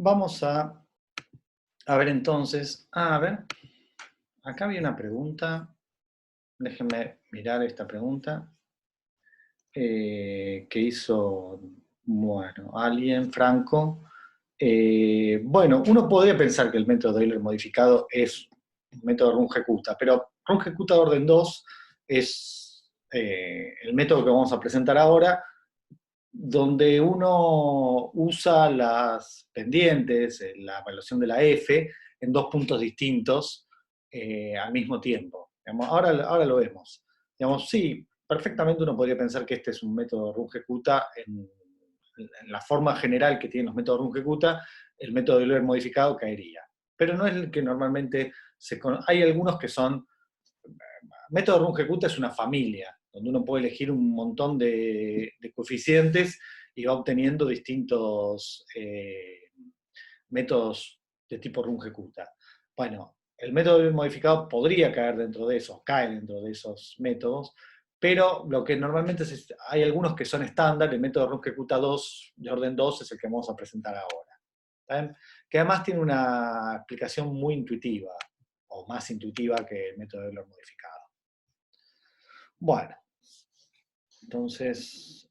Vamos a ver entonces, a ver, acá había una pregunta, déjenme mirar esta pregunta que hizo, bueno, alguien, Franco. Bueno, uno podría pensar que el método de Euler modificado es un método de Runge-Kutta, pero Runge-Kutta de orden 2 es el método que vamos a presentar ahora, donde uno usa las pendientes, la evaluación de la F, en dos puntos distintos al mismo tiempo. Digamos, ahora lo vemos. Digamos, sí, perfectamente uno podría pensar que este es un método Runge-Kutta en la forma general que tienen los métodos Runge-Kutta, el método de Euler modificado caería. Pero no es el que normalmente se conoce. Hay algunos que son método Runge-Kutta es una familia, donde uno puede elegir un montón de coeficientes y va obteniendo distintos métodos de tipo Runge-Kutta. Bueno, el método modificado podría caer dentro de esos, cae dentro de esos métodos, pero lo que normalmente hay algunos que son estándar, el método Runge-Kutta 2, de orden 2, es el que vamos a presentar ahora. ¿Saben? Que además tiene una explicación muy intuitiva, o más intuitiva que el método de Euler modificado. Bueno, entonces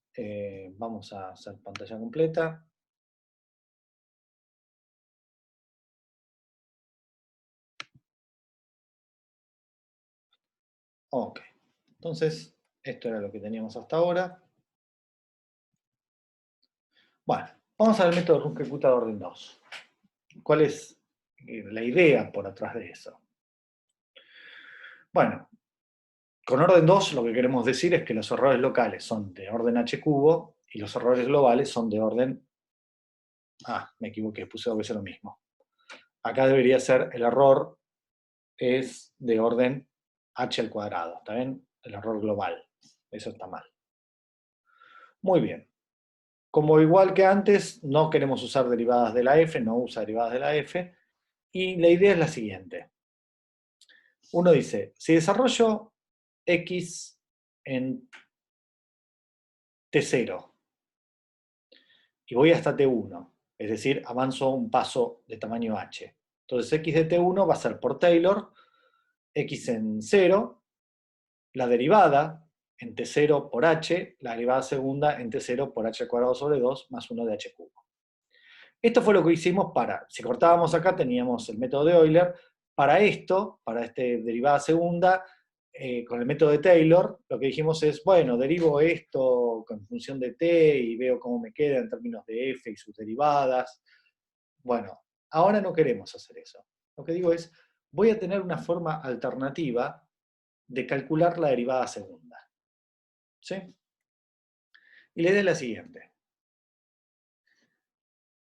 vamos a hacer pantalla completa. Ok, entonces esto era lo que teníamos hasta ahora. Bueno, vamos a ver el método Runge-Kutta de orden 2. ¿Cuál es la idea por atrás de eso? Bueno, con orden 2 lo que queremos decir es que los errores locales son de orden h cubo y los errores globales son de orden... Ah, me equivoqué, puse dos veces lo mismo. Acá debería ser el error es de orden h al cuadrado, ¿está bien? El error global. Eso está mal. Muy bien. Como igual que antes, no queremos usar derivadas de la f, no usa derivadas de la f, y la idea es la siguiente. Uno dice, si desarrollo x en t0 y voy hasta t1, es decir, avanzo un paso de tamaño h, entonces x de t1 va a ser por Taylor, x en 0, la derivada en t0 por h, la derivada segunda en t0 por h al cuadrado sobre 2 más 1 de h cubo. Esto fue lo que hicimos si cortábamos acá teníamos el método de Euler. Para esto, para esta derivada segunda, con el método de Taylor, lo que dijimos es, bueno, derivo esto con función de t y veo cómo me queda en términos de f y sus derivadas. Bueno, ahora no queremos hacer eso. Lo que digo es, voy a tener una forma alternativa de calcular la derivada segunda. ¿Sí? Y la idea es la siguiente.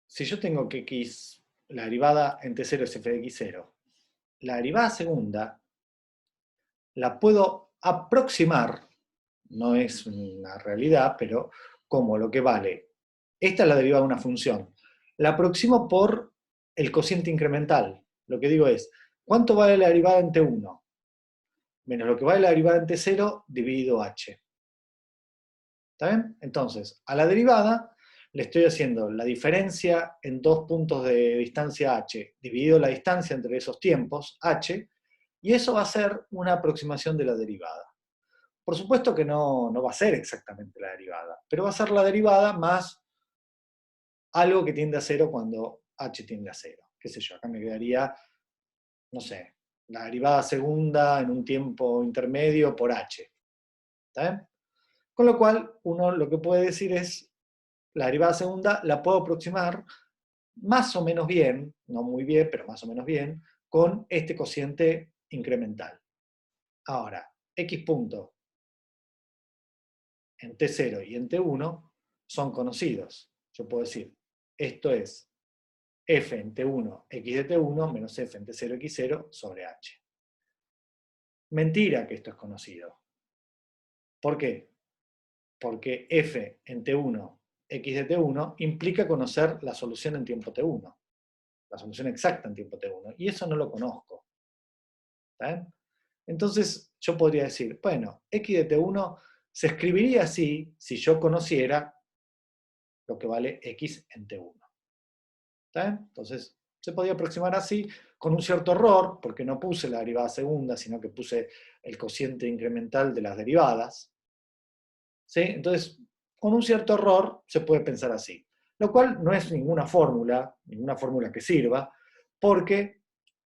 Si yo tengo que x, la derivada en t0 es f de x0, la derivada segunda la puedo aproximar, no es una realidad, pero como lo que vale. Esta es la derivada de una función. La aproximo por el cociente incremental. Lo que digo es, ¿cuánto vale la derivada en t1? Menos lo que vale la derivada en t0 dividido h. ¿Está bien? Entonces, a la derivada le estoy haciendo la diferencia en dos puntos de distancia h, dividido la distancia entre esos tiempos, h, y eso va a ser una aproximación de la derivada. Por supuesto que no va a ser exactamente la derivada, pero va a ser la derivada más algo que tiende a cero cuando h tiende a cero. Qué sé yo, acá me quedaría, no sé, la derivada segunda en un tiempo intermedio por h. ¿Está bien? Con lo cual, uno lo que puede decir es, la derivada segunda la puedo aproximar más o menos bien, no muy bien, pero más o menos bien, con este cociente incremental. Ahora, x punto en t0 y en t1 son conocidos. Yo puedo decir, esto es f en t1, x de t1, menos f en t0, x0 sobre h. Mentira que esto es conocido. ¿Por qué? Porque f en t1, x de t1, implica conocer la solución en tiempo t1, la solución exacta en tiempo t1, y eso no lo conozco. ¿Está bien? Entonces yo podría decir, bueno, x de t1 se escribiría así si yo conociera lo que vale x en t1. ¿Está bien? Entonces, se podía aproximar así, con un cierto error, porque no puse la derivada segunda, sino que puse el cociente incremental de las derivadas. ¿Sí? Entonces, con un cierto error se puede pensar así. Lo cual no es ninguna fórmula que sirva, porque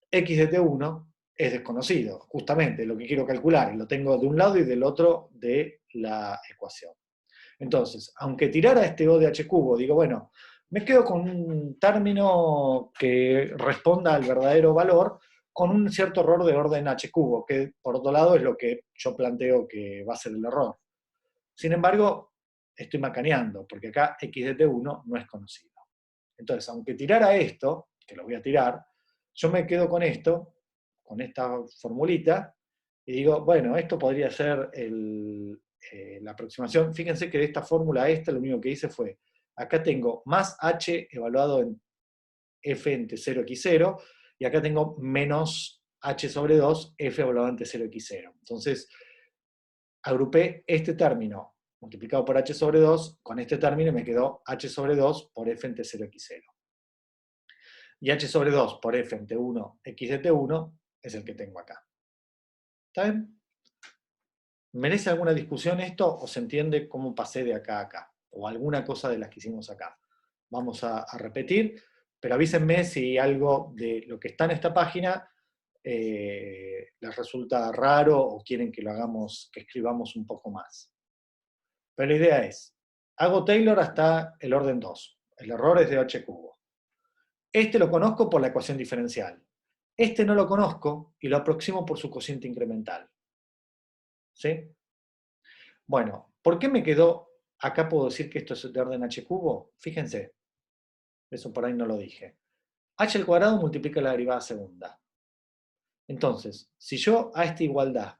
x de t1 es desconocido, justamente lo que quiero calcular, y lo tengo de un lado y del otro de la ecuación. Entonces, aunque tirara este O de h cubo, digo, bueno, me quedo con un término que responda al verdadero valor con un cierto error de orden h cubo, que por otro lado es lo que yo planteo que va a ser el error. Sin embargo, estoy macaneando, porque acá x de t1 no es conocido. Entonces, aunque tirara esto, que lo voy a tirar, yo me quedo con esto, con esta formulita, y digo, bueno, esto podría ser la aproximación. Fíjense que de esta fórmula esta lo único que hice fue, acá tengo más h evaluado en f en t0x0, y acá tengo menos h sobre 2 f evaluado en t0x0. Entonces, agrupé este término multiplicado por h sobre 2 con este término y me quedó h sobre 2 por f en t0x0. Y h sobre 2 por f en t1 x de t1 es el que tengo acá. ¿Está bien? ¿Merece alguna discusión esto o se entiende cómo pasé de acá a acá? O alguna cosa de las que hicimos acá. Vamos a repetir, pero avísenme si algo de lo que está en esta página les resulta raro o quieren que lo hagamos, que escribamos un poco más. Pero la idea es, hago Taylor hasta el orden 2. El error es de h cubo. Este lo conozco por la ecuación diferencial. Este no lo conozco y lo aproximo por su cociente incremental. ¿Sí? Bueno, ¿por qué me quedó? Acá puedo decir que esto es de orden h cubo. Fíjense, eso por ahí no lo dije. H al cuadrado multiplica la derivada segunda. Entonces, si yo a esta igualdad,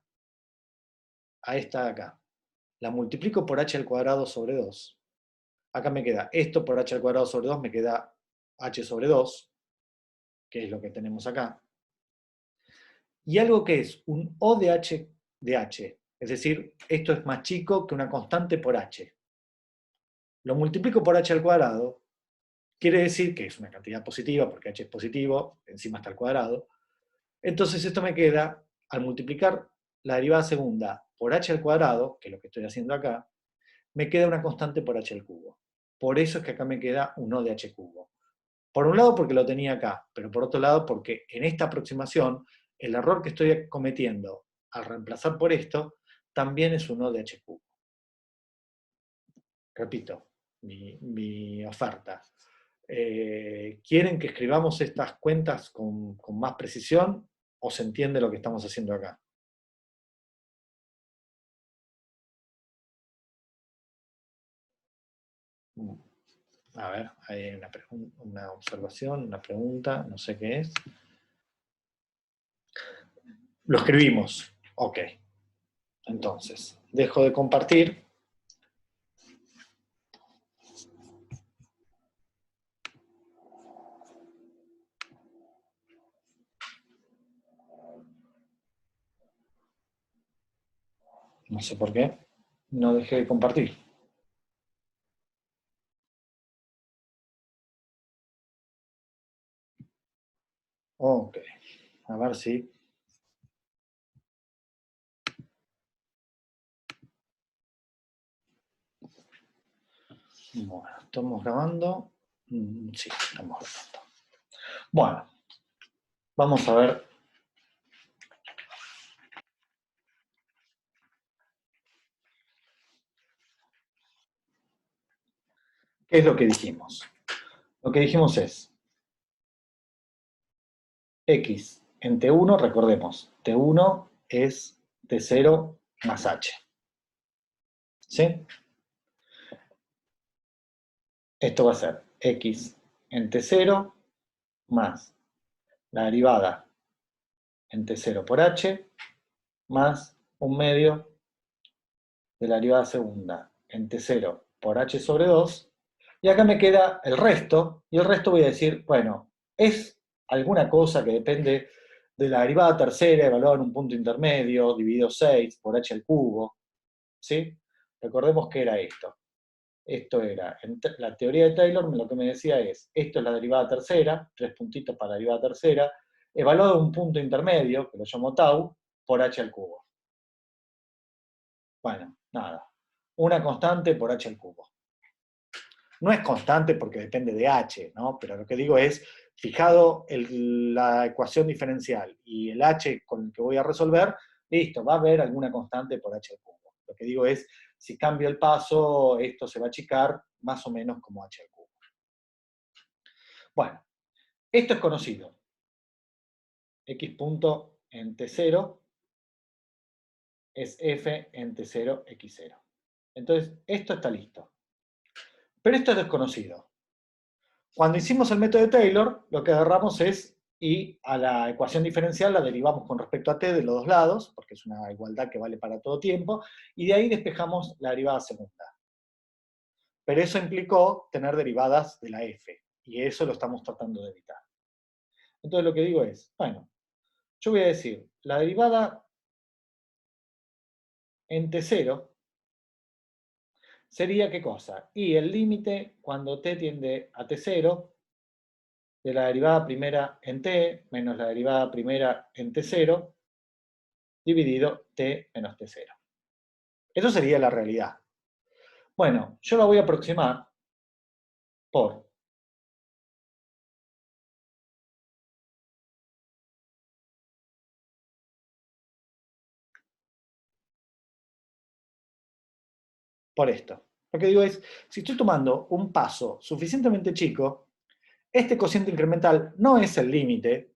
a esta de acá, la multiplico por h al cuadrado sobre 2, acá me queda esto por h al cuadrado sobre 2, me queda h sobre 2, que es lo que tenemos acá. Y algo que es un O de h, es decir, esto es más chico que una constante por h. Lo multiplico por h al cuadrado, quiere decir que es una cantidad positiva, porque h es positivo, encima está al cuadrado. Entonces esto me queda, al multiplicar la derivada segunda por h al cuadrado, que es lo que estoy haciendo acá, me queda una constante por h al cubo. Por eso es que acá me queda un O de h cubo. Por un lado porque lo tenía acá, pero por otro lado porque en esta aproximación el error que estoy cometiendo al reemplazar por esto también es un O de h cubo. Repito, mi oferta. ¿Quieren que escribamos estas cuentas con más precisión o se entiende lo que estamos haciendo acá? A ver, hay una observación, una pregunta, no sé qué es. Lo escribimos. Ok. Entonces, dejo de compartir. No sé por qué. No dejé de compartir. Ok. A ver si. Bueno, estamos grabando. Sí, estamos grabando. Bueno, vamos a ver. ¿Qué es lo que dijimos? Lo que dijimos es x en t1, recordemos, t1 es t0 más h. ¿Sí? Esto va a ser x en t0 más la derivada en t0 por h más un medio de la derivada segunda en t0 por h sobre 2. Y acá me queda el resto, y el resto voy a decir, bueno, es alguna cosa que depende de la derivada tercera evaluada en un punto intermedio, dividido 6 por h al cubo, ¿sí? Recordemos que era esto. Esto era, la teoría de Taylor lo que me decía es, esto es la derivada tercera, 3 puntitos para la derivada tercera, evaluado un punto intermedio, que lo llamo tau, por h al cubo. Bueno, nada. Una constante por h al cubo. No es constante porque depende de h, ¿no? Pero lo que digo es, fijado la ecuación diferencial y el h con el que voy a resolver, listo, va a haber alguna constante por h al cubo. Lo que digo es, si cambio el paso, esto se va a achicar más o menos como h al cubo. Bueno, esto es conocido. X punto en T0 es f en T0 x0. Entonces, esto está listo. Pero esto es desconocido. Cuando hicimos el método de Taylor, lo que agarramos es, y a la ecuación diferencial la derivamos con respecto a t de los dos lados, porque es una igualdad que vale para todo tiempo, y de ahí despejamos la derivada segunda. Pero eso implicó tener derivadas de la f, y eso lo estamos tratando de evitar. Entonces lo que digo es, bueno, yo voy a decir, la derivada en t0 sería ¿qué cosa? Y el límite cuando t tiende a t0 de la derivada primera en t menos la derivada primera en t0 dividido t menos t0. Eso sería la realidad. Bueno, yo la voy a aproximar por esto. Lo que digo es, si estoy tomando un paso suficientemente chico, este cociente incremental no es el límite,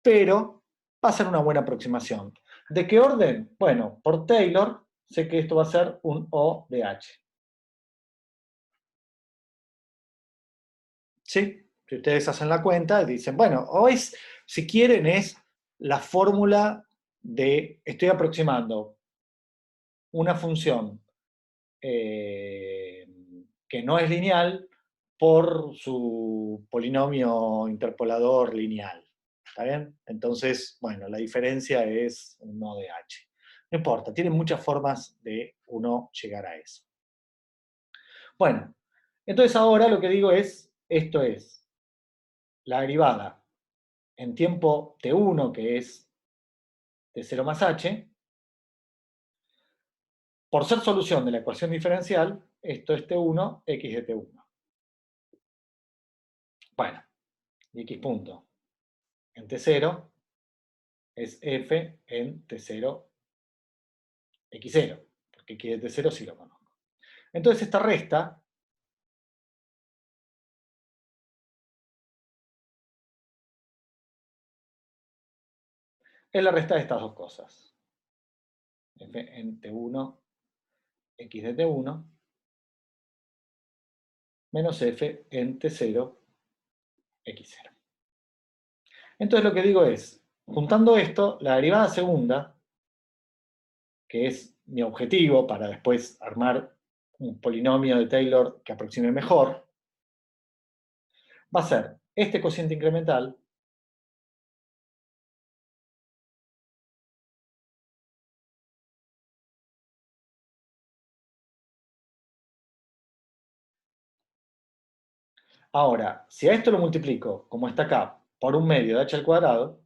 pero va a ser una buena aproximación. ¿De qué orden? Bueno, por Taylor, sé que esto va a ser un O de H. ¿Sí? Si ustedes hacen la cuenta, dicen, bueno, o es, si quieren, es la fórmula de, estoy aproximando una función que no es lineal por su polinomio interpolador lineal. ¿Está bien? Entonces, bueno, la diferencia es un no de h. No importa, tiene muchas formas de uno llegar a eso. Bueno, entonces ahora lo que digo es, esto es la derivada en tiempo t1, que es t0 más h, por ser solución de la ecuación diferencial, esto es t1, x de t1. Bueno, y x punto en t0 es f en t0 x0, porque x de t0 sí lo conozco. Entonces esta resta es la resta de estas dos cosas. F en t1 x de t1 menos f en t0 x0. Entonces lo que digo es, juntando esto, la derivada segunda, que es mi objetivo para después armar un polinomio de Taylor que aproxime mejor, va a ser este cociente incremental Ahora, si a esto lo multiplico, como está acá, por un medio de h al cuadrado,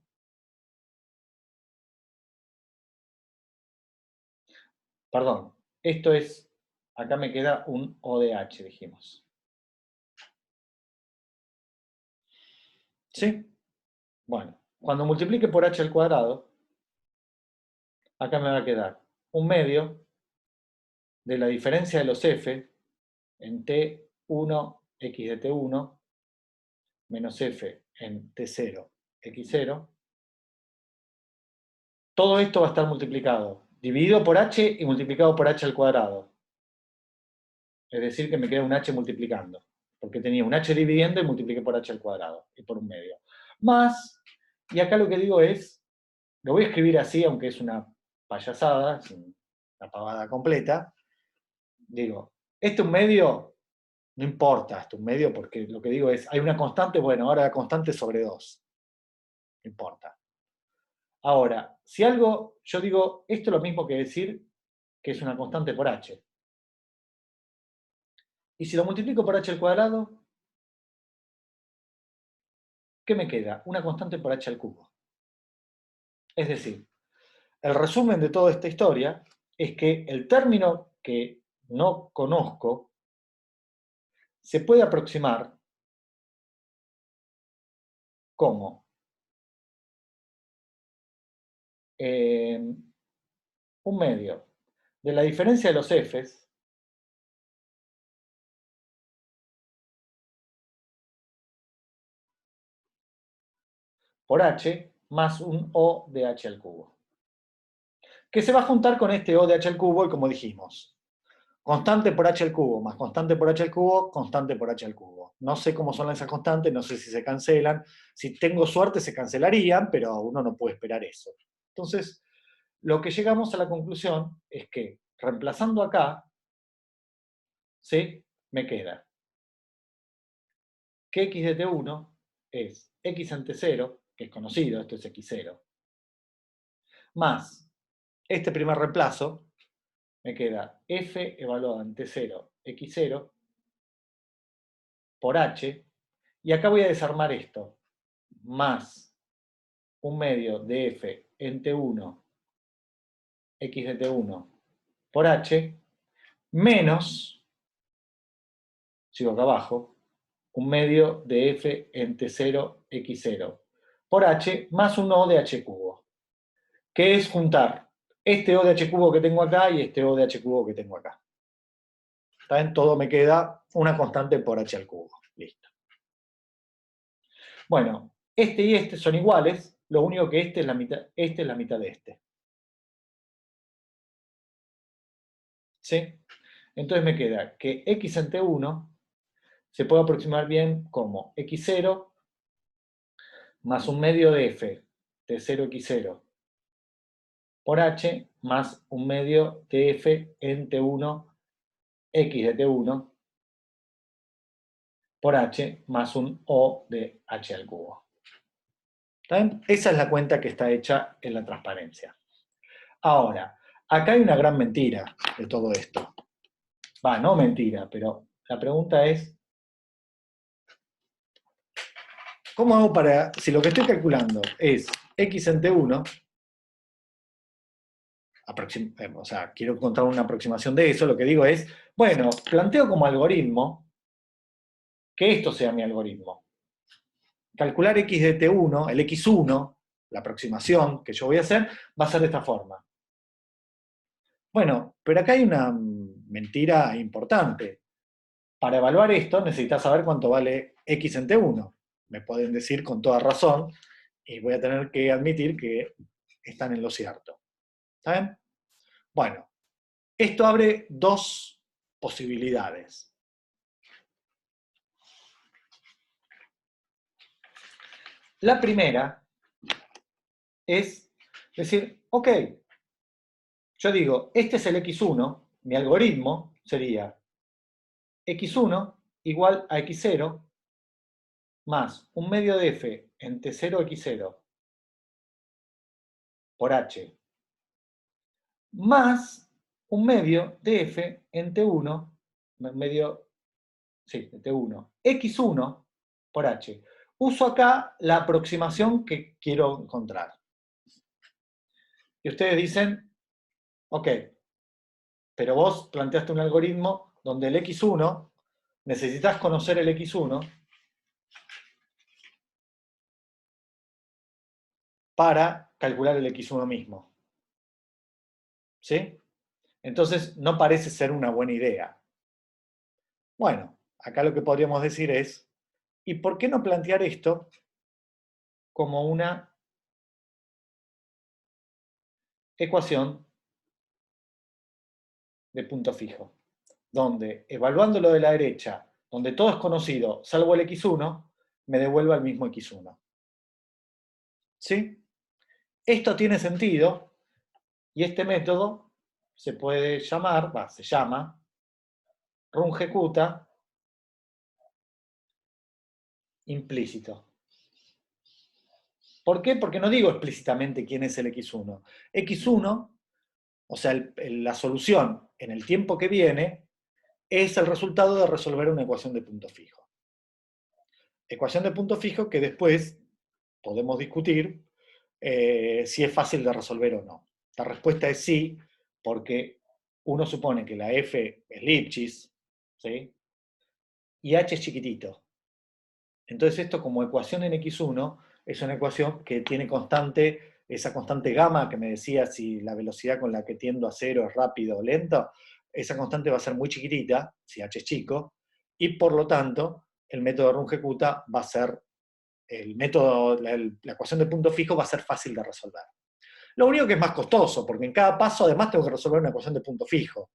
perdón, esto es, acá me queda un O de h, dijimos. ¿Sí? Bueno, cuando multiplique por h al cuadrado, acá me va a quedar un medio de la diferencia de los f en t1 x de t1 menos f en t0 x0. Todo esto va a estar multiplicado, dividido por h y multiplicado por h al cuadrado. Es decir, que me queda un h multiplicando, porque tenía un h dividiendo y multipliqué por h al cuadrado, y por un medio. Más, y acá lo que digo es, lo voy a escribir así, aunque es una payasada, es una pavada completa, digo, este un medio, no importa, este un medio, porque lo que digo es, hay una constante, bueno, ahora la constante es sobre 2, no importa. Ahora, si algo, yo digo, esto es lo mismo que decir que es una constante por h. Y si lo multiplico por h al cuadrado, ¿qué me queda? Una constante por h al cubo. Es decir, el resumen de toda esta historia es que el término que no conozco se puede aproximar como un medio de la diferencia de los f's por h más un o de h al cubo, que se va a juntar con este o de h al cubo, y como dijimos, constante por h al cubo más constante por h al cubo, constante por h al cubo. No sé cómo son esas constantes, no sé si se cancelan. Si tengo suerte se cancelarían, pero uno no puede esperar eso. Entonces, lo que llegamos a la conclusión es que, reemplazando acá, ¿sí?, me queda que x de t1 es x ante 0, que es conocido, esto es x0, más este primer reemplazo, me queda f evaluado ante 0, x0, por h, y acá voy a desarmar esto, más un medio de f en t1, x de t1, por h, menos, sigo acá abajo, un medio de f en t0, x0, por h, más un o de h cubo, que es juntar este o de h cubo que tengo acá y este o de h cubo que tengo acá. ¿Está bien? Todo me queda una constante por h al cubo. Listo. Bueno, este y este son iguales, lo único que este es la mitad de este. ¿Sí? Entonces me queda que x ante 1 se puede aproximar bien como x0 más un medio de f de 0x0 por h más un medio de f en t1 x de t1 por h más un o de h al cubo. ¿Está bien? Esa es la cuenta que está hecha en la transparencia. Ahora, acá hay una gran mentira de todo esto. Va, no mentira, pero la pregunta es, ¿cómo hago para, si lo que estoy calculando es x ante 1, o sea, quiero encontrar una aproximación de eso, lo que digo es, bueno, planteo como algoritmo que esto sea mi algoritmo. Calcular x de t1, el x1, la aproximación que yo voy a hacer, va a ser de esta forma. Bueno, pero acá hay una mentira importante. Para evaluar esto necesitas saber cuánto vale x en t1. Me pueden decir con toda razón, y voy a tener que admitir que están en lo cierto. ¿Está bien? Bueno, esto abre dos posibilidades. La primera es decir, ok, yo digo, este es el x1, mi algoritmo sería x1 igual a x0 más un medio de f en t0 x0 por h más un medio de f en t1, medio, sí, de t1, x1 por h. Uso acá la aproximación que quiero encontrar. Y ustedes dicen, ok, pero vos planteaste un algoritmo donde el x1, necesitas conocer el x1 para calcular el x1 mismo. ¿Sí? Entonces no parece ser una buena idea. Bueno, acá lo que podríamos decir es, ¿y por qué no plantear esto como una ecuación de punto fijo? Donde, evaluándolo de la derecha, donde todo es conocido, salvo el x1, me devuelva el mismo x1. ¿Sí? Esto tiene sentido, y este método se puede llamar, se llama, rungecuta implícito. ¿Por qué? Porque no digo explícitamente quién es el x1. x1, o sea, la solución en el tiempo que viene, es el resultado de resolver una ecuación de punto fijo. Ecuación de punto fijo que después podemos discutir si es fácil de resolver o no. La respuesta es sí, porque uno supone que la f es Lipschitz, ¿sí? Y h es chiquitito. Entonces esto como ecuación en x1 es una ecuación que tiene constante, esa constante gamma que me decía si la velocidad con la que tiendo a cero es rápido o lento, esa constante va a ser muy chiquitita, si h es chico, y por lo tanto el método de Runge-Kutta va a ser, el método, la ecuación de punto fijo va a ser fácil de resolver. Lo único que es más costoso, porque en cada paso además tengo que resolver una ecuación de punto fijo.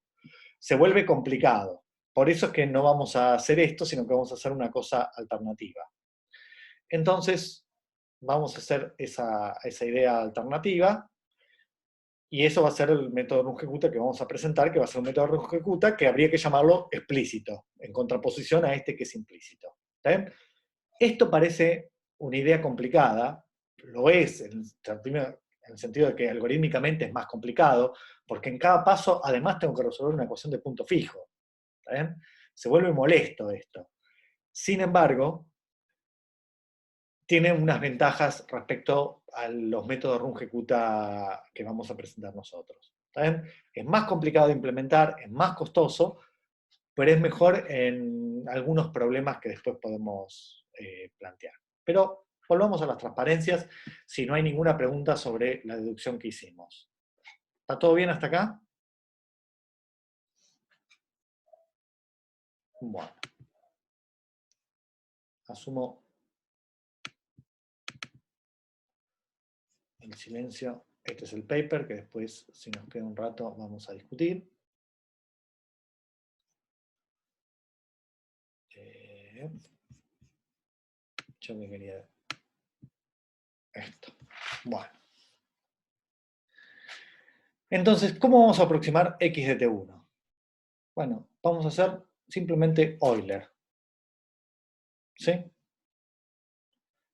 Se vuelve complicado. Por eso es que no vamos a hacer esto, sino que vamos a hacer una cosa alternativa. Entonces, vamos a hacer esa idea alternativa, y eso va a ser el método Runge-Kutta que vamos a presentar, que va a ser un método Runge-Kutta que habría que llamarlo explícito, en contraposición a este que es implícito. ¿Está bien? Esto parece una idea complicada, lo es, en el sentido de que algorítmicamente es más complicado, porque en cada paso además tengo que resolver una ecuación de punto fijo. ¿Está bien? Se vuelve molesto esto. Sin embargo, tiene unas ventajas respecto a los métodos Runge-Kutta que vamos a presentar nosotros. ¿Está bien? Es más complicado de implementar, es más costoso, pero es mejor en algunos problemas que después podemos plantear. Pero volvamos a las transparencias, si no hay ninguna pregunta sobre la deducción que hicimos. ¿Está todo bien hasta acá? Bueno. Asumo el silencio. Este es el paper que después, si nos queda un rato, vamos a discutir. Yo me quería... Esto. Bueno. Entonces, ¿cómo vamos a aproximar x de t1? Bueno, vamos a hacer simplemente Euler. ¿Sí?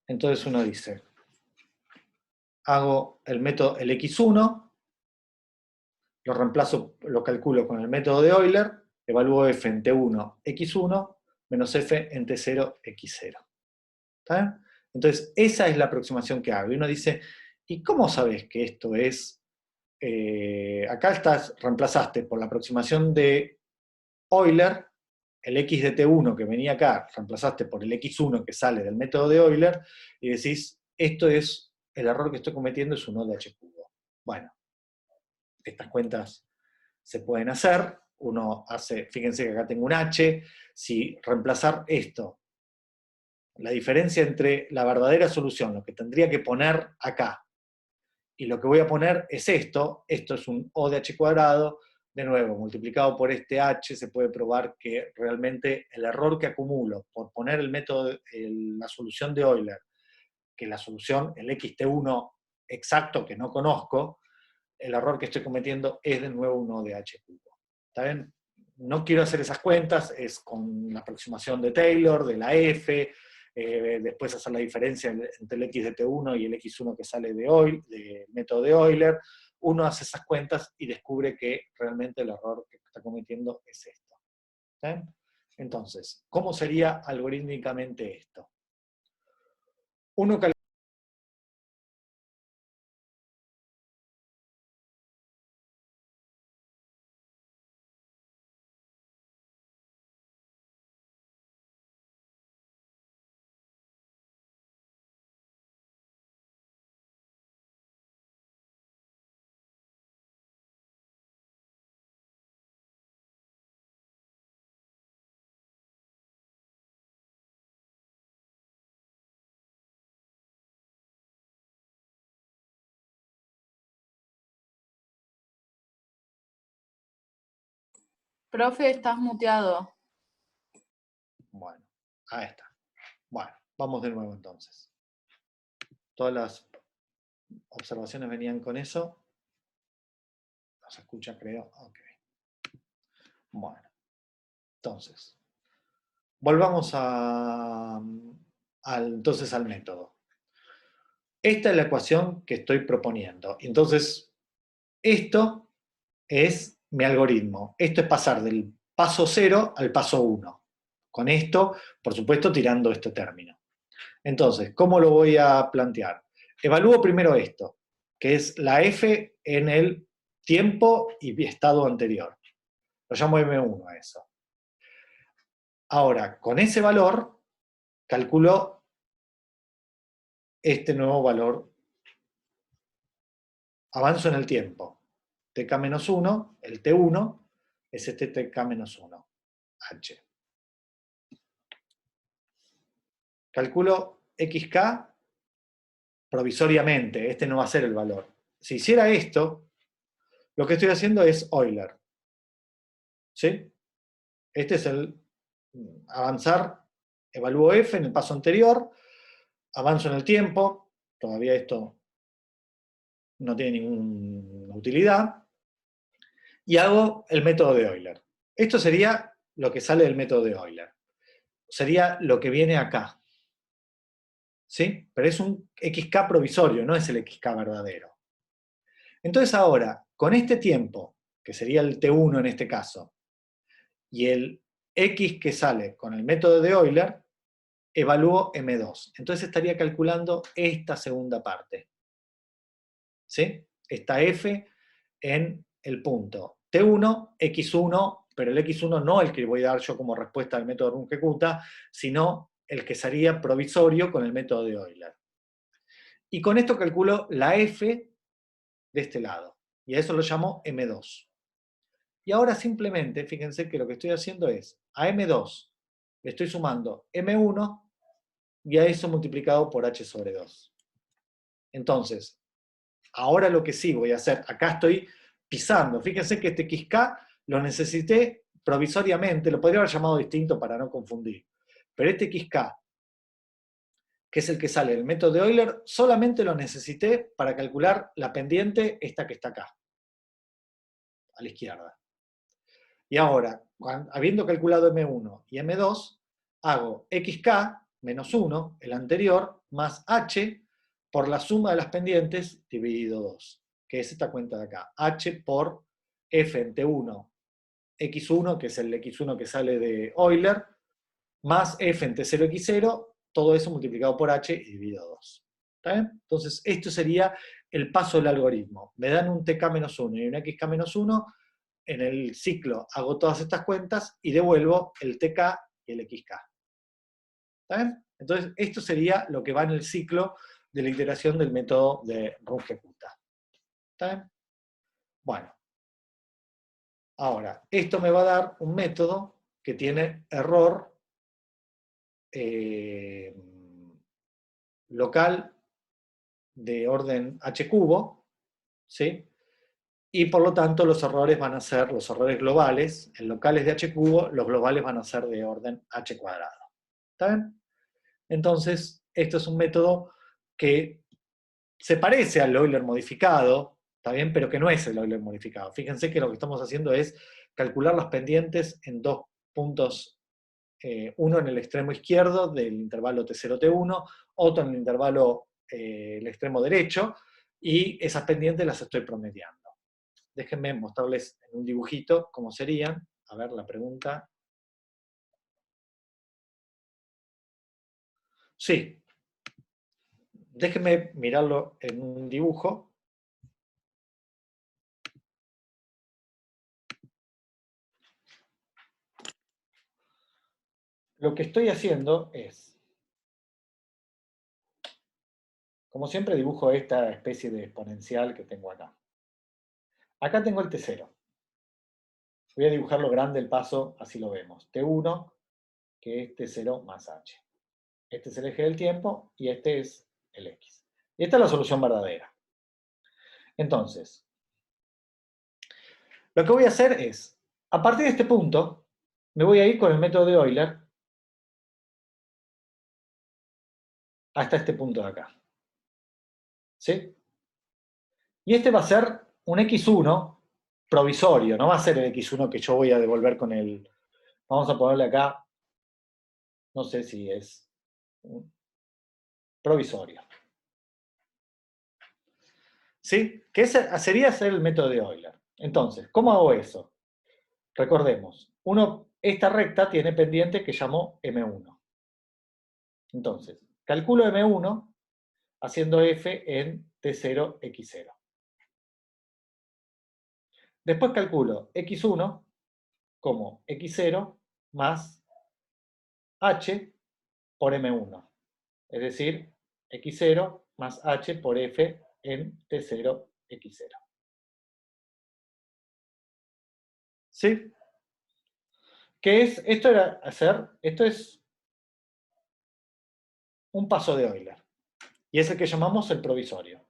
Entonces uno dice, hago el método, el x1, lo reemplazo, lo calculo con el método de Euler, evalúo f en t1, x1, menos f en t0, x0. ¿Está bien? Entonces, esa es la aproximación que hago. Y uno dice, ¿y cómo sabes que esto es? Acá reemplazaste por la aproximación de Euler, el x de t1 que venía acá, reemplazaste por el x1 que sale del método de Euler, y decís, esto es, el error que estoy cometiendo es un O de h cubo. Bueno, estas cuentas se pueden hacer, uno hace, fíjense que acá tengo un h, si reemplazar esto, la diferencia entre la verdadera solución, lo que tendría que poner acá, y lo que voy a poner es esto es un O de h cuadrado, de nuevo, multiplicado por este h, se puede probar que realmente el error que acumulo por poner el método, la solución de Euler, que la solución, el xt1 exacto que no conozco, el error que estoy cometiendo es de nuevo un O de h cubo. ¿Está bien? No quiero hacer esas cuentas, es con la aproximación de Taylor, de la f, después hacer la diferencia entre el x de t1 y el x1 que sale del método de Euler. Uno hace esas cuentas y descubre que realmente el error que está cometiendo es esto. ¿Sí? Entonces, ¿cómo sería algorítmicamente esto? Uno calcula Profe, estás muteado. Bueno, ahí está. Bueno, vamos de nuevo entonces. Todas las observaciones venían con eso. No se escucha, creo. Ok. Bueno, entonces, volvamos entonces al método. Esta es la ecuación que estoy proponiendo. Entonces, esto es mi algoritmo. Esto es pasar del paso 0 al paso 1. Con esto, por supuesto, tirando este término. Entonces, ¿cómo lo voy a plantear? Evalúo primero esto, que es la f en el tiempo y estado anterior. Lo llamo M1 a eso. Ahora, con ese valor, calculo este nuevo valor. Avanzo en el tiempo. Tk-1, el T1, es este Tk-1, H. Calculo xk provisoriamente, este no va a ser el valor. Si hiciera esto, lo que estoy haciendo es Euler. ¿Sí? Este es el avanzar, evalúo f en el paso anterior, avanzo en el tiempo, todavía esto no tiene ninguna utilidad, y hago el método de Euler. Esto sería lo que sale del método de Euler. Sería lo que viene acá. ¿Sí? Pero es un xk provisorio, no es el xk verdadero. Entonces ahora, con este tiempo, que sería el T1 en este caso, y el x que sale con el método de Euler, evalúo M2. Entonces estaría calculando esta segunda parte. ¿Sí? Esta f en el punto T1, x1, pero el x1 no el que voy a dar yo como respuesta al método Runge-Kutta, sino el que sería provisorio con el método de Euler. Y con esto calculo la f de este lado. Y a eso lo llamo M2. Y ahora simplemente, fíjense que lo que estoy haciendo es, a M2 le estoy sumando M1 y a eso multiplicado por H sobre 2. Entonces, ahora lo que sí voy a hacer, acá estoy pisando, fíjense que este xk lo necesité provisoriamente, lo podría haber llamado distinto para no confundir, pero este xk, que es el que sale del método de Euler, solamente lo necesité para calcular la pendiente, esta que está acá, a la izquierda. Y ahora, habiendo calculado M1 y M2, hago xk menos 1, el anterior, más h por la suma de las pendientes dividido 2, que es esta cuenta de acá. H por f en T1, x1, que es el x1 que sale de Euler, más f en T0, x0, todo eso multiplicado por h y dividido 2. ¿Está bien? Entonces, esto sería el paso del algoritmo. Me dan un tk-1 y un xk-1, en el ciclo hago todas estas cuentas y devuelvo el tk y el xk. ¿Está bien? Entonces, esto sería lo que va en el ciclo de la iteración del método de Runge-Kutta. ¿Está bien? Bueno. Ahora, esto me va a dar un método que tiene error local de orden h cubo, ¿sí? Y por lo tanto los errores van a ser, los errores globales, en locales de h cubo, los globales van a ser de orden h cuadrado. ¿Está bien? Entonces, esto es un método que se parece al Euler modificado, ¿está bien? Pero que no es el Euler modificado. Fíjense que lo que estamos haciendo es calcular las pendientes en dos puntos, uno en el extremo izquierdo del intervalo T0-T1, otro en el intervalo el extremo derecho, y esas pendientes las estoy promediando. Déjenme mostrarles en un dibujito cómo serían. A ver, la pregunta. Sí, déjenme mirarlo en un dibujo. Lo que estoy haciendo es, como siempre dibujo esta especie de exponencial que tengo acá. Acá tengo el T0. Voy a dibujarlo grande el paso, así lo vemos. T1, que es T0 más H. Este es el eje del tiempo y este es el X. Y esta es la solución verdadera. Entonces, lo que voy a hacer es, a partir de este punto, me voy a ir con el método de Euler hasta este punto de acá. ¿Sí? Y este va a ser un x1 provisorio, no va a ser el x1 que yo voy a devolver con el... Vamos a ponerle acá, no sé si es provisorio. ¿Sí? Que ese sería hacer el método de Euler. Entonces, ¿cómo hago eso? Recordemos, esta recta tiene pendiente que llamo M1. Entonces, calculo M1 haciendo f en T0, X0. Después calculo X1 como X0 más H por M1. Es decir, X0 más H por F en T0, X0. ¿Sí? ¿Qué es? Esto es un paso de Euler. Y es el que llamamos el provisorio.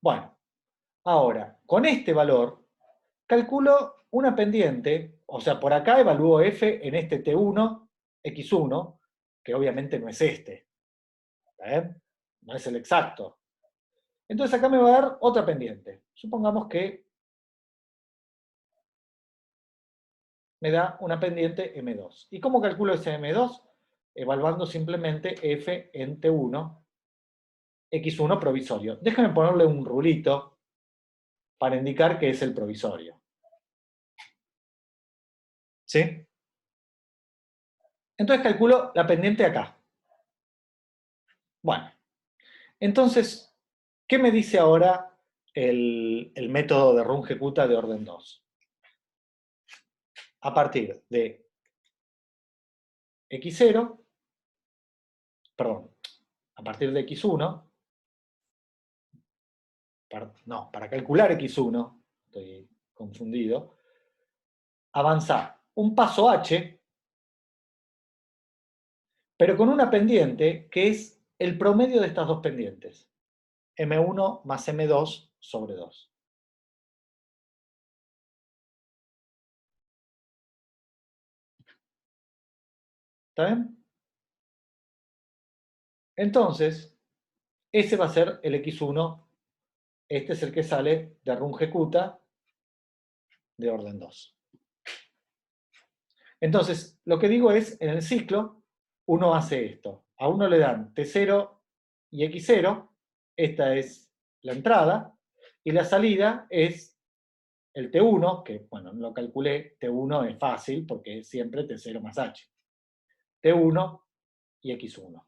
Bueno, ahora, con este valor, calculo una pendiente, o sea, por acá evalúo f en este T1, X1, que obviamente no es este. No es el exacto. Entonces acá me va a dar otra pendiente. Supongamos que me da una pendiente M2. ¿Y cómo calculo ese M2? Evaluando simplemente f en T1, X1 provisorio. Déjame ponerle un rulito para indicar que es el provisorio. ¿Sí? Entonces calculo la pendiente acá. Bueno, entonces, ¿qué me dice ahora el método de Runge-Kutta de orden 2? A partir de X0, perdón, a partir de X1, para calcular X1, estoy confundido, avanza un paso H, pero con una pendiente que es el promedio de estas dos pendientes, M1 más M2 sobre 2. ¿Está bien? Entonces, ese va a ser el X1, este es el que sale de Runge-Kutta de orden 2. Entonces, lo que digo es, en el ciclo, uno hace esto. A uno le dan T0 y X0, esta es la entrada, y la salida es el T1, que, bueno, no lo calculé, T1 es fácil porque es siempre T0 más H. T1 y X1.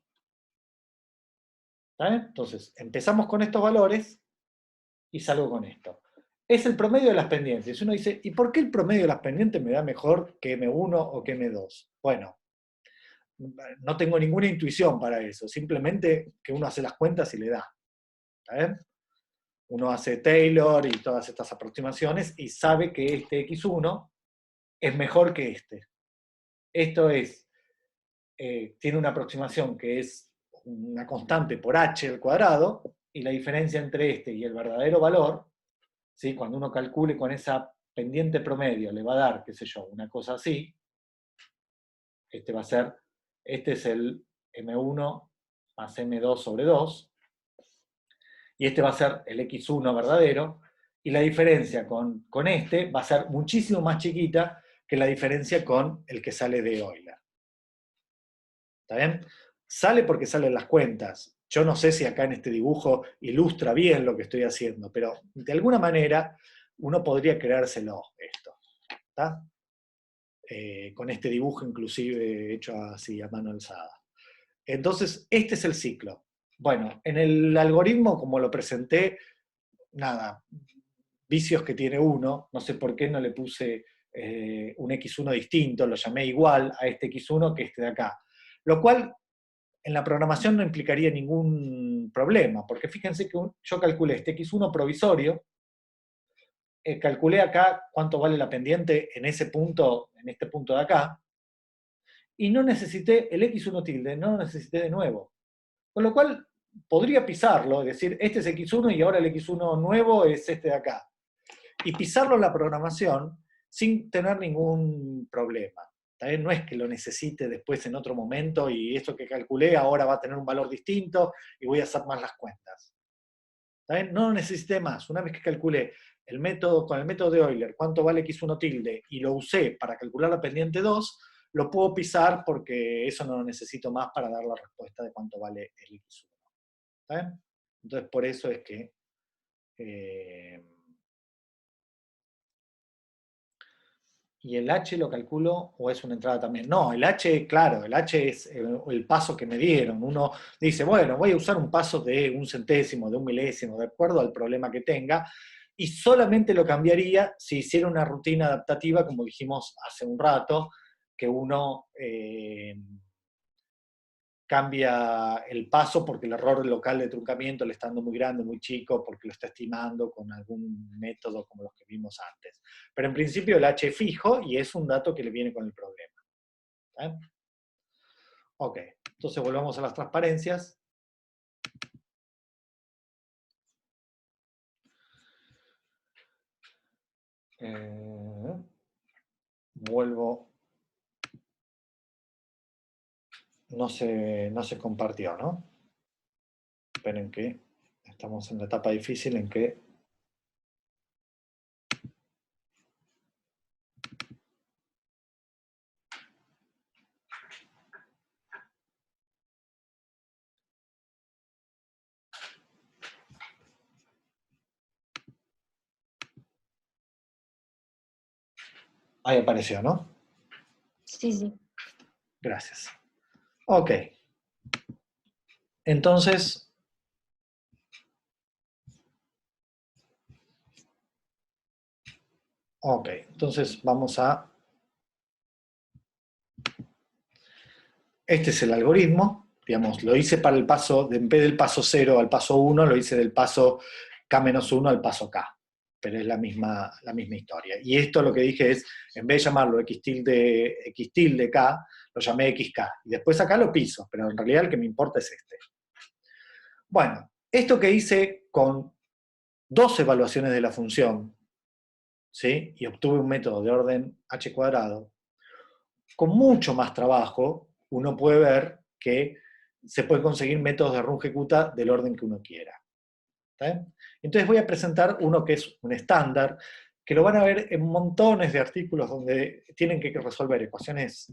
¿Está bien? Entonces, empezamos con estos valores y salgo con esto. Es el promedio de las pendientes. Uno dice, ¿y por qué el promedio de las pendientes me da mejor que M1 o que M2? Bueno, no tengo ninguna intuición para eso, simplemente que uno hace las cuentas y le da. ¿Está bien? Uno hace Taylor y todas estas aproximaciones y sabe que este X1 es mejor que este. Esto es, tiene una aproximación que es una constante por h al cuadrado, y la diferencia entre este y el verdadero valor, ¿sí? Cuando uno calcule con esa pendiente promedio, le va a dar, qué sé yo, una cosa así. Este es el M1 más M2 sobre 2, y este va a ser el X1 verdadero, y la diferencia con este va a ser muchísimo más chiquita que la diferencia con el que sale de Euler. ¿Está bien? Sale porque salen las cuentas. Yo no sé si acá en este dibujo ilustra bien lo que estoy haciendo, pero de alguna manera uno podría creárselo esto. ¿Está? Con este dibujo inclusive hecho así a mano alzada. Entonces, este es el ciclo. Bueno, en el algoritmo, como lo presenté, nada, vicios que tiene uno, no sé por qué no le puse un X1 distinto, lo llamé igual a este X1 que este de acá. Lo cual en la programación no implicaría ningún problema, porque fíjense que yo calculé este X1 provisorio, calculé acá cuánto vale la pendiente en ese punto, en este punto de acá, y no necesité el X1 tilde, no lo necesité de nuevo. Con lo cual, podría pisarlo, es decir, este es X1 y ahora el X1 nuevo es este de acá. Y pisarlo en la programación sin tener ningún problema. ¿También? No es que lo necesite después en otro momento y esto que calculé ahora va a tener un valor distinto y voy a hacer más las cuentas. ¿También? No lo necesité más. Una vez que calculé con el método de Euler cuánto vale X1 tilde y lo usé para calcular la pendiente 2, lo puedo pisar porque eso no lo necesito más para dar la respuesta de cuánto vale el X1. ¿Está bien? Entonces, por eso es que ¿Y el H lo calculo o es una entrada también? No, el H, claro, el H es el paso que me dieron. Uno dice, bueno, voy a usar un paso de un centésimo, de un milésimo, de acuerdo al problema que tenga, y solamente lo cambiaría si hiciera una rutina adaptativa, como dijimos hace un rato, que uno cambia el paso porque el error local de truncamiento le está dando muy grande, muy chico, porque lo está estimando con algún método como los que vimos antes. Pero en principio el H es fijo y es un dato que le viene con el problema. ¿Eh? Ok, entonces volvamos a las transparencias. Vuelvo. No se compartió, ¿no? Esperen que estamos en la etapa difícil en que... Ahí apareció, ¿no? Sí, sí. Gracias. Ok. Entonces, vamos a... Este es el algoritmo, digamos, lo hice para el paso, en vez del paso 0 al paso 1, lo hice del paso K-1 al paso K, pero es la misma historia. Y esto lo que dije es, en vez de llamarlo X tilde K, lo llamé XK, y después acá lo piso, pero en realidad el que me importa es este. Bueno, esto que hice con 2 evaluaciones de la función, ¿sí? Y obtuve un método de orden h cuadrado, con mucho más trabajo, uno puede ver que se pueden conseguir métodos de Runge-Kutta del orden que uno quiera. ¿Está? Entonces voy a presentar uno que es un estándar, que lo van a ver en montones de artículos donde tienen que resolver ecuaciones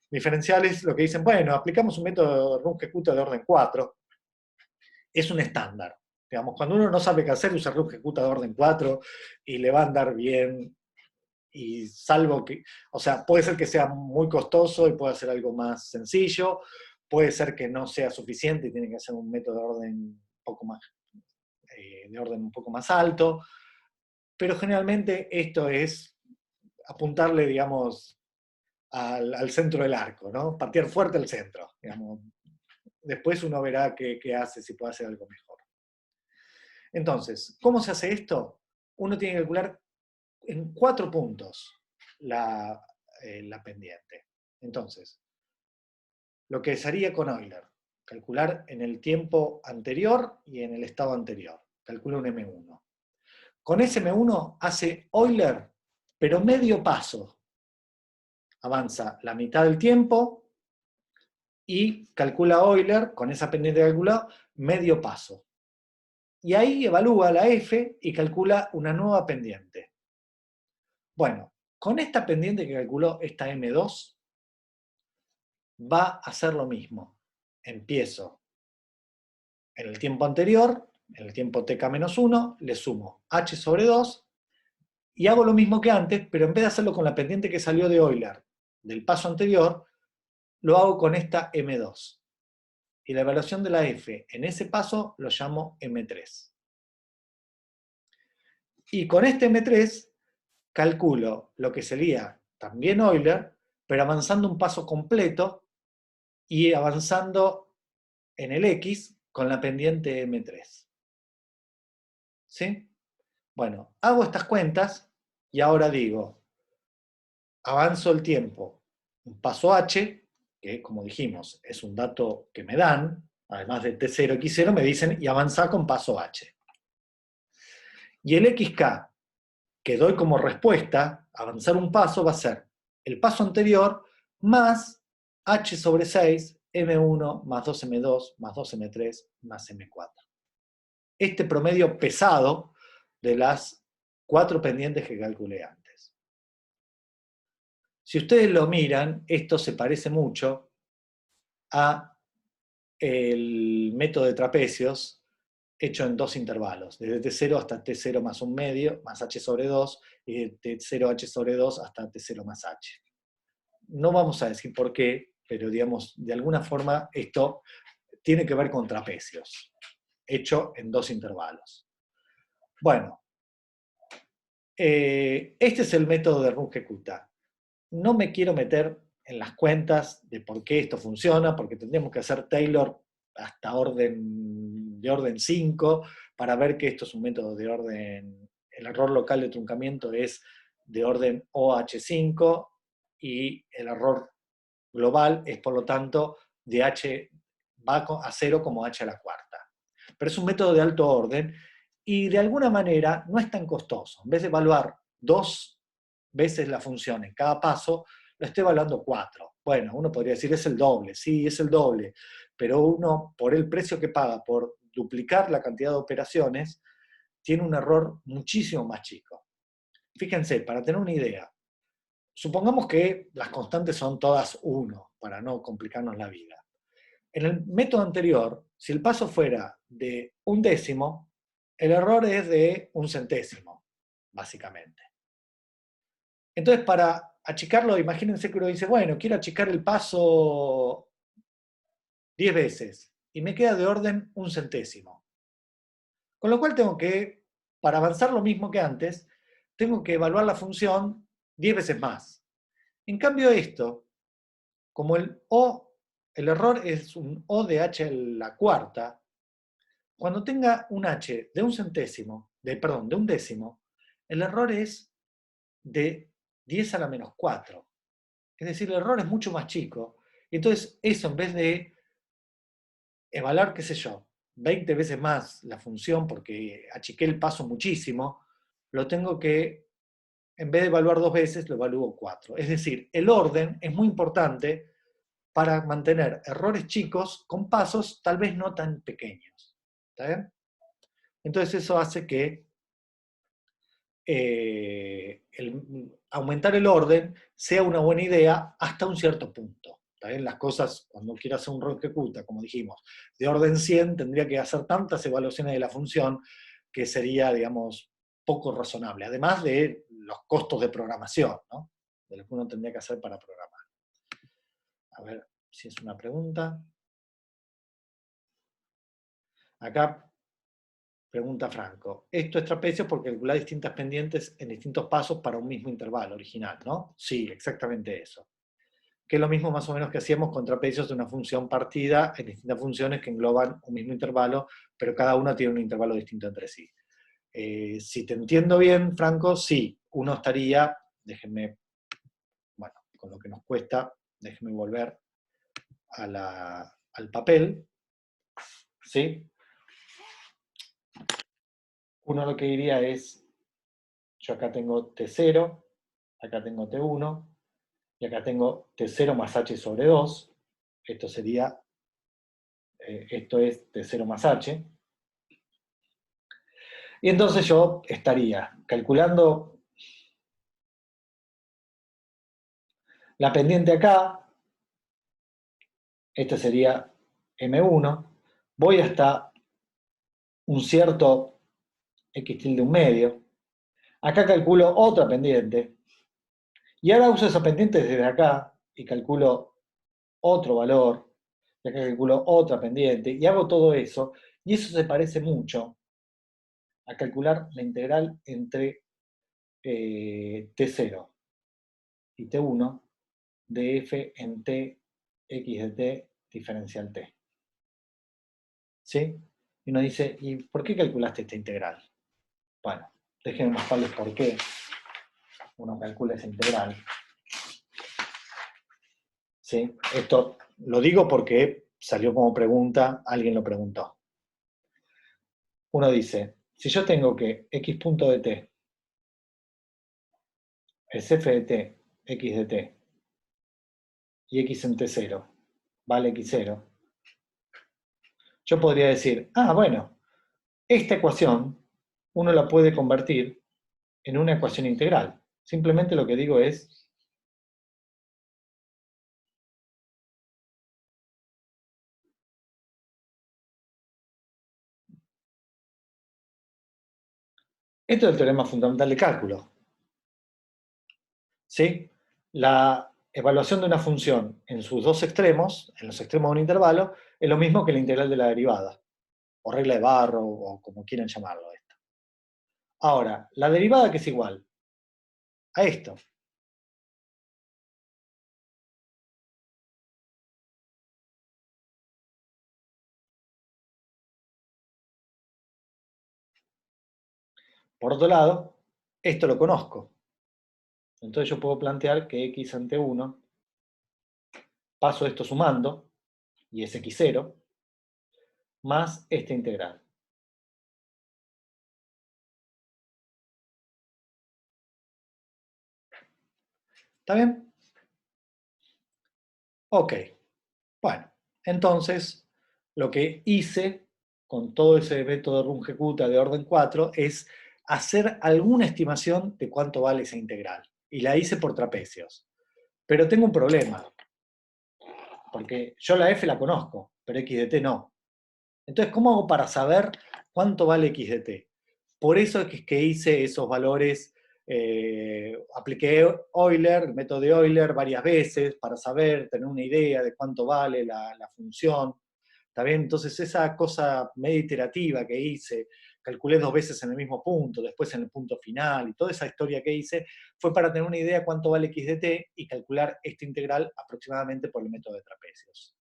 diferenciales, lo que dicen, bueno, aplicamos un método de Runge-Kutta de orden 4, es un estándar. Digamos, cuando uno no sabe qué hacer, usa Runge-Kutta de orden 4 y le va a andar bien. Y salvo que, o sea, puede ser que sea muy costoso y pueda ser algo más sencillo, puede ser que no sea suficiente y tiene que hacer un método de orden un poco más, de orden un poco más alto, pero generalmente esto es apuntarle, digamos, al centro del arco, ¿no? Patear fuerte al centro, digamos. Después uno verá qué hace, si puede hacer algo mejor. Entonces, ¿cómo se hace esto? Uno tiene que calcular en 4 puntos la pendiente. Entonces, lo que se haría con Euler, calcular en el tiempo anterior y en el estado anterior. Calcula un M1. Con ese M1 hace Euler, pero medio paso. Avanza la mitad del tiempo y calcula Euler, con esa pendiente calculada, medio paso. Y ahí evalúa la F y calcula una nueva pendiente. Bueno, con esta pendiente que calculó esta M2, va a hacer lo mismo. Empiezo en el tiempo anterior, en el tiempo tk-1, le sumo h sobre 2 y hago lo mismo que antes, pero en vez de hacerlo con la pendiente que salió de Euler del paso anterior, lo hago con esta M2. Y la evaluación de la F en ese paso lo llamo M3. Y con este M3 calculo lo que sería también Euler, pero avanzando un paso completo y avanzando en el X con la pendiente M3. ¿Sí? Bueno, hago estas cuentas y ahora digo, avanzo el tiempo, un paso h, que como dijimos es un dato que me dan, además de t0, x0, me dicen y avanza con paso h. Y el xk que doy como respuesta, avanzar un paso, va a ser el paso anterior más h sobre 6, m1 más 2m2 más 2m3 más m4. Este promedio pesado de las 4 pendientes que calculé antes. Si ustedes lo miran, esto se parece mucho a el método de trapecios, hecho en dos intervalos, desde T0 hasta T0 más un medio, más H sobre 2, y de T0H sobre 2 hasta T0 más H. No vamos a decir por qué, pero digamos, de alguna forma esto tiene que ver con trapecios, hecho en dos intervalos. Bueno, este es el método de Runge-Kutta. No me quiero meter en las cuentas de por qué esto funciona, porque tendríamos que hacer Taylor hasta de orden 5 para ver que esto es un método de orden, el error local de truncamiento es de orden OH5 y el error global es por lo tanto de H va a 0 como H a la cuarta. Pero es un método de alto orden y de alguna manera no es tan costoso. En vez de evaluar 2 veces la función en cada paso, lo estoy evaluando 4. Bueno, uno podría decir, es el doble, sí, es el doble, pero uno, por el precio que paga por duplicar la cantidad de operaciones, tiene un error muchísimo más chico. Fíjense, para tener una idea, supongamos que las constantes son todas 1, para no complicarnos la vida. En el método anterior, si el paso fuera de un décimo, el error es de un centésimo, básicamente. Entonces, para achicarlo, imagínense que uno dice, bueno, quiero achicar el paso 10 veces, y me queda de orden un centésimo. Con lo cual tengo que, para avanzar lo mismo que antes, tengo que evaluar la función 10 veces más. En cambio esto, como el error es un O de H a la cuarta, cuando tenga un H de un centésimo, perdón, de un décimo, el error es de 10 a la menos 4. Es decir, el error es mucho más chico. Entonces, eso en vez de evaluar, qué sé yo, 20 veces más la función porque achiqué el paso muchísimo, lo tengo que, en vez de evaluar 2 veces, lo evalúo 4. Es decir, el orden es muy importante para mantener errores chicos con pasos tal vez no tan pequeños. ¿Está bien? Entonces eso hace que aumentar el orden sea una buena idea hasta un cierto punto. ¿Está bien? Las cosas, cuando quiero hacer un rol ejecuta, como dijimos, de orden 100, tendría que hacer tantas evaluaciones de la función que sería, digamos, poco razonable. Además de los costos de programación, ¿no? De lo que uno tendría que hacer para programar. A ver si es una pregunta. Acá pregunta Franco. Esto es trapecio porque calcula distintas pendientes en distintos pasos para un mismo intervalo original, ¿no? Sí, exactamente eso. Que es lo mismo más o menos que hacíamos con trapecios de una función partida en distintas funciones que engloban un mismo intervalo, pero cada una tiene un intervalo distinto entre sí. Si te entiendo bien, Franco, sí, uno estaría, déjenme, bueno, con lo que nos cuesta, déjenme volver al papel, ¿sí? Uno lo que diría es, yo acá tengo T0, acá tengo T1, y acá tengo T0 más H sobre 2, esto sería, esto es T0 más H, y entonces yo estaría calculando la pendiente acá, este sería M1, voy hasta un cierto X tilde un medio, acá calculo otra pendiente, y ahora uso esa pendiente desde acá, y calculo otro valor, y acá calculo otra pendiente, y hago todo eso, y eso se parece mucho a calcular la integral entre T0 y T1 de f en t x de t diferencial t. ¿Sí? Y uno dice, ¿y por qué calculaste esta integral? Bueno, déjenme mostrarles por qué uno calcula esa integral. ¿Sí? Esto lo digo porque salió como pregunta, alguien lo preguntó. Uno dice, si yo tengo que x punto de t es f de t, x de t, y x en t0 vale x0, yo podría decir, bueno, esta ecuación uno la puede convertir en una ecuación integral. Simplemente lo que digo es Esto es el teorema fundamental de cálculo. ¿Sí? La evaluación de una función en sus dos extremos, en los extremos de un intervalo, es lo mismo que la integral de la derivada, o regla de Barrow, o como quieran llamarlo esto. Ahora, la derivada que es igual a esto. Por otro lado, esto lo conozco. Entonces yo puedo plantear que x ante 1, paso esto sumando, y es x0, más esta integral. ¿Está bien? Ok. Bueno, entonces lo que hice con todo ese método Runge-Kutta de orden 4 es hacer alguna estimación de cuánto vale esa integral. Y la hice por trapecios. Pero tengo un problema, porque yo la f la conozco, pero x de t no. Entonces, ¿cómo hago para saber cuánto vale x de t? Por eso es que hice esos valores, apliqué Euler, el método de Euler varias veces para saber, tener una idea de cuánto vale la función. ¿Está bien? Entonces esa cosa media iterativa que hice, calculé 2 veces en el mismo punto, después en el punto final, y toda esa historia que hice, fue para tener una idea de cuánto vale x de t y calcular esta integral aproximadamente por el método de trapecios.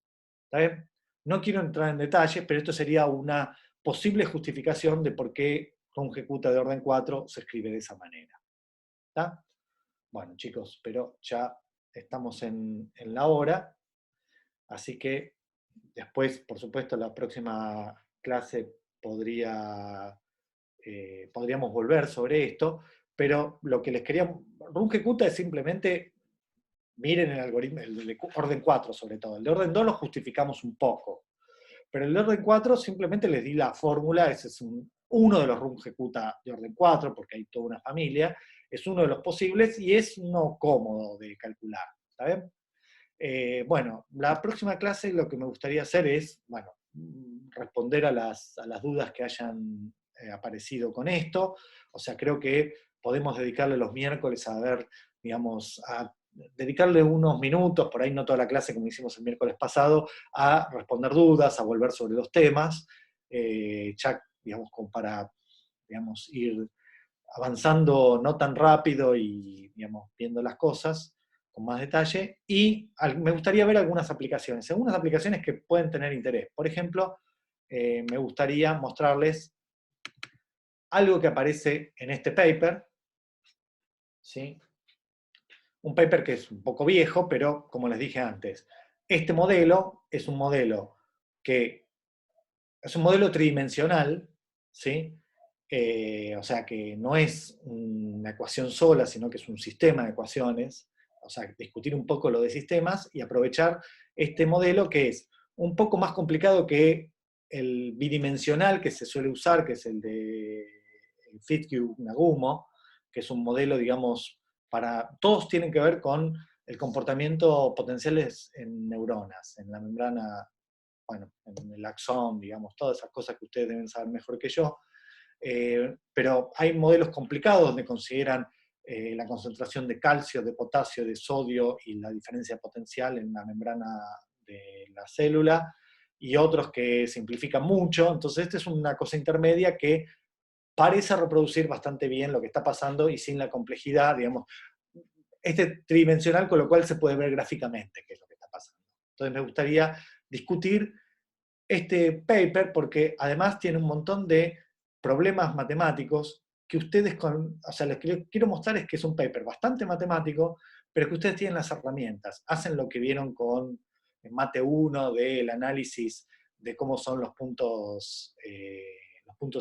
¿Está bien? No quiero entrar en detalles, pero esto sería una posible justificación de por qué Runge-Kutta de orden 4 se escribe de esa manera. ¿Está? Bueno, chicos, pero ya estamos en la hora, así que después, por supuesto, la próxima clase podríamos volver sobre esto, pero lo que les quería... Runge-Kutta es simplemente, miren el algoritmo, el de orden 4 sobre todo, el de orden 2 lo justificamos un poco, pero el de orden 4 simplemente les di la fórmula, ese es uno de los Runge-Kutta de orden 4, porque hay toda una familia, es uno de los posibles y es no cómodo de calcular, ¿está bien? Bueno, la próxima clase lo que me gustaría hacer es, bueno, responder a las dudas que hayan aparecido con esto. O sea, creo que podemos dedicarle los miércoles a ver, digamos, a dedicarle unos minutos, por ahí no toda la clase como hicimos el miércoles pasado, a responder dudas, a volver sobre los temas, ya, digamos, como para, digamos, ir avanzando no tan rápido y, digamos, viendo las cosas con más detalle. Y me gustaría ver algunas aplicaciones que pueden tener interés. Por ejemplo, me gustaría mostrarles algo que aparece en este paper, ¿sí? Un paper que es un poco viejo, pero como les dije antes, este modelo es un modelo que es un modelo tridimensional, ¿sí? O sea que no es una ecuación sola, sino que es un sistema de ecuaciones. O sea, discutir un poco lo de sistemas y aprovechar este modelo que es un poco más complicado que el bidimensional que se suele usar, que es el de Fitzhugh-Nagumo, que es un modelo, digamos, todos tienen que ver con el comportamiento potenciales en neuronas, en la membrana, bueno, en el axón, digamos, todas esas cosas que ustedes deben saber mejor que yo. Pero hay modelos complicados donde consideran la concentración de calcio, de potasio, de sodio y la diferencia potencial en la membrana de la célula, y otros que simplifican mucho. Entonces, esta es una cosa intermedia que parece reproducir bastante bien lo que está pasando y sin la complejidad, digamos, este tridimensional, con lo cual se puede ver gráficamente qué es lo que está pasando. Entonces, me gustaría discutir este paper porque además tiene un montón de problemas matemáticos que ustedes, o sea, les quiero mostrar es que es un paper bastante matemático, pero que ustedes tienen las herramientas, hacen lo que vieron con Mate 1 del análisis de cómo son los puntos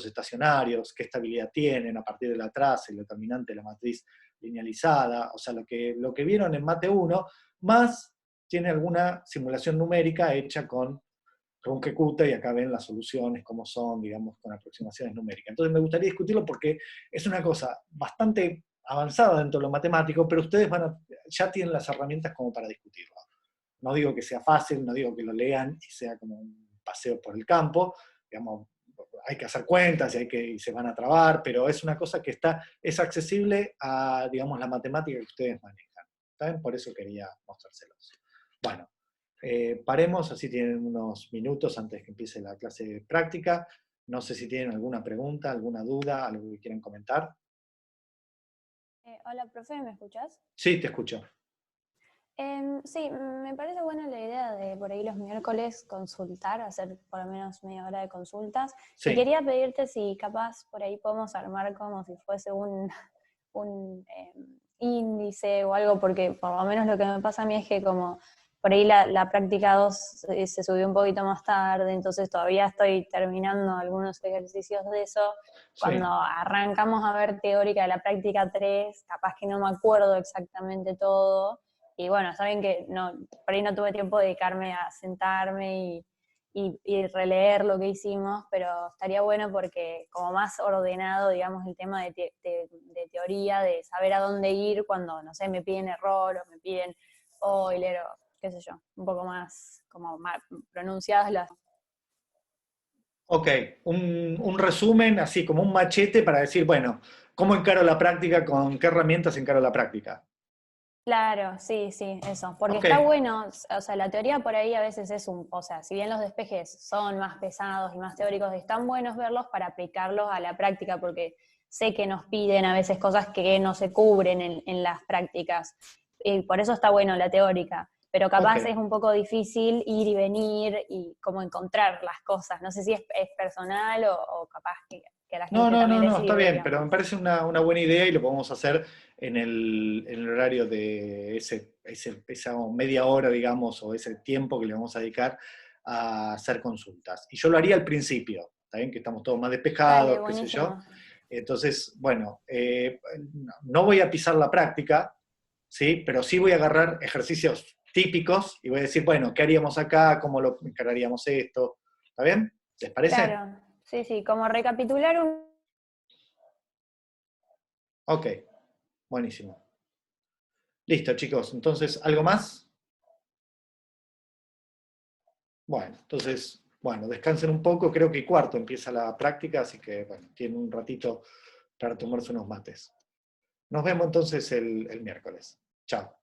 estacionarios, qué estabilidad tienen a partir de la traza, el determinante de la matriz linealizada, o sea, lo que vieron en Mate 1, más tiene alguna simulación numérica hecha con Runge-Kutta, y acá ven las soluciones, cómo son, digamos, con aproximaciones numéricas. Entonces me gustaría discutirlo porque es una cosa bastante avanzada dentro de lo matemático, pero ustedes ya tienen las herramientas como para discutirlo. No digo que sea fácil, no digo que lo lean y sea como un paseo por el campo, digamos, hay que hacer cuentas y se van a trabar, pero es una cosa que es accesible a, digamos, la matemática que ustedes manejan. ¿Está bien? Por eso quería mostrárselos. Bueno, paremos, así tienen unos minutos antes que empiece la clase práctica. No sé si tienen alguna pregunta, alguna duda, algo que quieren comentar. Hola, profe, ¿me escuchás? Sí, te escucho. Sí, me parece buena la idea de por ahí los miércoles consultar, hacer por lo menos media hora de consultas. Sí. Y quería pedirte si capaz por ahí podemos armar como si fuese un índice o algo, porque por lo menos lo que me pasa a mí es que como por ahí la práctica 2 se subió un poquito más tarde, entonces todavía estoy terminando algunos ejercicios de eso. Cuando arrancamos a ver teórica de la práctica 3, capaz que no me acuerdo exactamente todo. Y bueno, saben que no, por ahí no tuve tiempo de dedicarme a sentarme y releer lo que hicimos, pero estaría bueno porque como más ordenado, digamos, el tema de teoría, de saber a dónde ir cuando, no sé, me piden error o me piden Euler o qué sé yo, un poco más, como más pronunciadas las... Ok, un resumen, así como un machete para decir, bueno, ¿cómo encaro la práctica? ¿Con qué herramientas encaro la práctica? Claro, sí, sí, eso. Porque Ok, está bueno, o sea, la teoría por ahí a veces es o sea, si bien los despejes son más pesados y más teóricos, están buenos verlos para aplicarlos a la práctica, porque sé que nos piden a veces cosas que no se cubren en las prácticas. Y por eso está bueno la teórica. Pero ok. capaz es un poco difícil ir y venir y como encontrar las cosas. No sé si es personal o capaz que a la No, gente no, no, también le no, está sirve, bien, pero me digamos. parece una buena idea y lo podemos hacer en el horario de esa media hora, digamos, o ese tiempo que le vamos a dedicar a hacer consultas. Y yo lo haría al principio, ¿está bien? Que estamos todos más Dale, despejados, qué sé yo. buenísimo. Entonces, bueno, no voy a pisar la práctica, ¿sí? Pero sí voy a agarrar ejercicios típicos y voy a decir, bueno, ¿qué haríamos acá? ¿Cómo lo encararíamos esto? ¿Está bien? ¿Les parece? Claro, sí, sí, como recapitular un... Ok, buenísimo. Listo, chicos. Entonces, ¿algo más? Bueno, entonces, bueno, descansen un poco. Creo que cuarto empieza la práctica, así que, bueno, tienen un ratito para tomarse unos mates. Nos vemos entonces el miércoles. Chao.